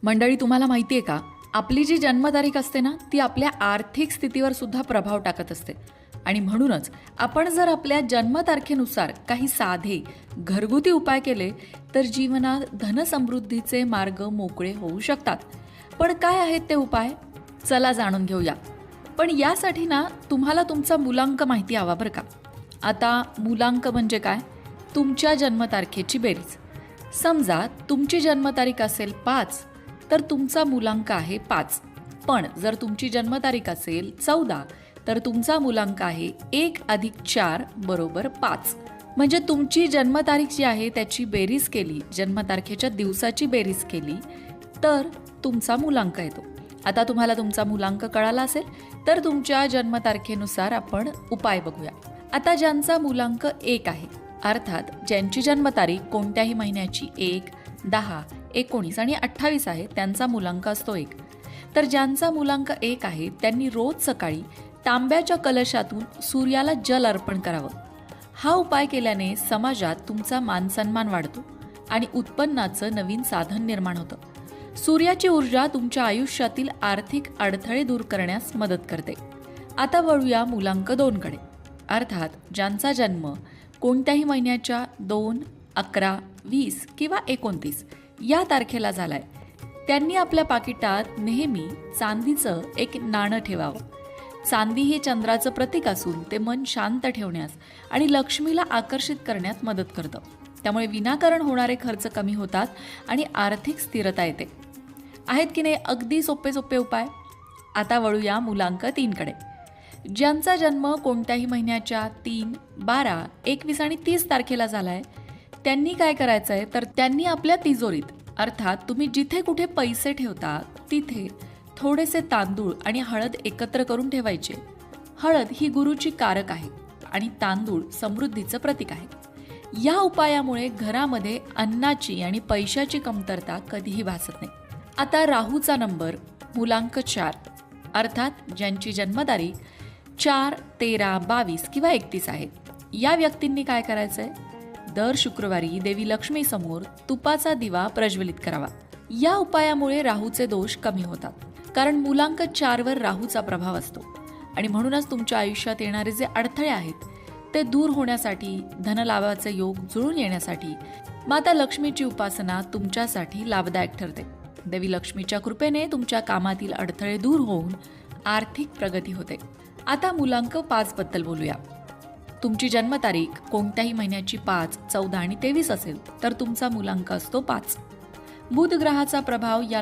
मंडळी, तुम्हाला माहिती आहे का, आपली जी जन्मतारीख असते ना, ती आपल्या आर्थिक स्थितीवर सुद्धा प्रभाव टाकत असते. आणि म्हणूनच आपण जर आपल्या जन्मतारखेनुसार काही साधे घरगुती उपाय केले तर जीवनात धनसमृद्धीचे मार्ग मोकळे होऊ शकतात. पण काय आहेत ते उपाय? चला जाणून घेऊया. पण यासाठी ना तुम्हाला तुमचा मूलांक माहिती हवा बरं का. आता मूलांक म्हणजे काय? तुमच्या जन्मतारखेची बेरीज. समजा तुमची जन्मतारीख असेल 5, तर तुमचा मूलांक आहे 5. पण जर तुमची जन्मतारीख असेल 14, तर तुमचा मूलांक आहे 1 + 4 = 5. म्हणजे तुमची जन्मतारीख जी आहे त्याची बेरीज केली, जन्मतारखेच्या दिवसाची बेरीज केली, तर तुमचा मूलांक येतो. आता तुम्हाला तुमचा मूलांक कळाला असेल तर तुमच्या जन्मतारखेनुसार आपण उपाय बघूया. आता ज्यांचा मूलांक 1 आहे, अर्थात ज्यांची जन्मतारीख कोणत्याही महिन्याची 1, 10, 19 आणि 28 आहे, त्यांचा मूलांक असतो 1. तर ज्यांचा मूलांक 1 आहे त्यांनी रोज सकाळी तांब्याच्या कलशातून सूर्याला जल अर्पण करावं. हा उपाय केल्याने समाजात तुमचा मानसन्मान वाढतो आणि उत्पन्नाचं नवीन साधन निर्माण होतं. सूर्याची ऊर्जा तुमच्या आयुष्यातील आर्थिक अडथळे दूर करण्यास मदत करते. आता वळूया मूलांक 2 कडे, अर्थात ज्यांचा जन्म कोणत्याही महिन्याच्या 2, 11, 20 किंवा 29 या तारखेला झालाय, त्यांनी आपल्या पाकिटात नेहमी चांदीचं एक नाणं ठेवावं. चांदी हे चंद्राचं प्रतीक असून ते मन शांत ठेवण्यास आणि लक्ष्मीला आकर्षित करण्यात मदत करतं. त्यामुळे विनाकारण होणारे खर्च कमी होतात आणि आर्थिक स्थिरता येते. आहेत की नाही अगदी सोपे सोपे उपाय? आता वळूया मूलांक 3 कडे. ज्यांचा जन्म कोणत्याही महिन्याच्या 3, 12, 21 आणि 30 तारखेला झालाय, त्यांनी काय करायचं आहे, तर त्यांनी आपल्या तिजोरीत, अर्थात तुम्ही जिथे कुठे पैसे ठेवता तिथे थोडेसे तांदूळ आणि हळद एकत्र करून ठेवायचे. हळद ही गुरुची कारक आहे आणि तांदूळ समृद्धीचं प्रतीक आहे. या उपायामुळे घरामध्ये अन्नाची आणि पैशाची कमतरता कधीही भासत नाही. आता राहूचा नंबर मूलांक 4, अर्थात ज्यांची जन्मतारीख 4, 13, 22 किंवा 31 आहे, या व्यक्तींनी काय करायचंय? दर शुक्रवारी देवी लक्ष्मी समोर तुपाचा दिवा प्रज्वलित करावा. या उपायामुळे राहूचे दोष कमी होतात, कारण मूलांक 4 वर राहूचा प्रभाव असतो आणि म्हणूनच तुमच्या आयुष्यात येणारे जे अडथळे आहेत ते दूर होण्यासाठी, धनलाभाचे योग जुळून येण्यासाठी माता लक्ष्मीची उपासना तुमच्यासाठी लाभदायक ठरते. देवी लक्ष्मीच्या कृपेने तुमच्या कामातील अडथळे दूर होऊन आर्थिक प्रगती होते. आता मूलांक 5 बद्दल बोलूया. तुमची जन्मतारीख कोणत्याही महिन्याची 5, 14 आणि 23 असेल तर तुमचा मूलांक असतो 5. बुध ग्रहाचा प्रभाव या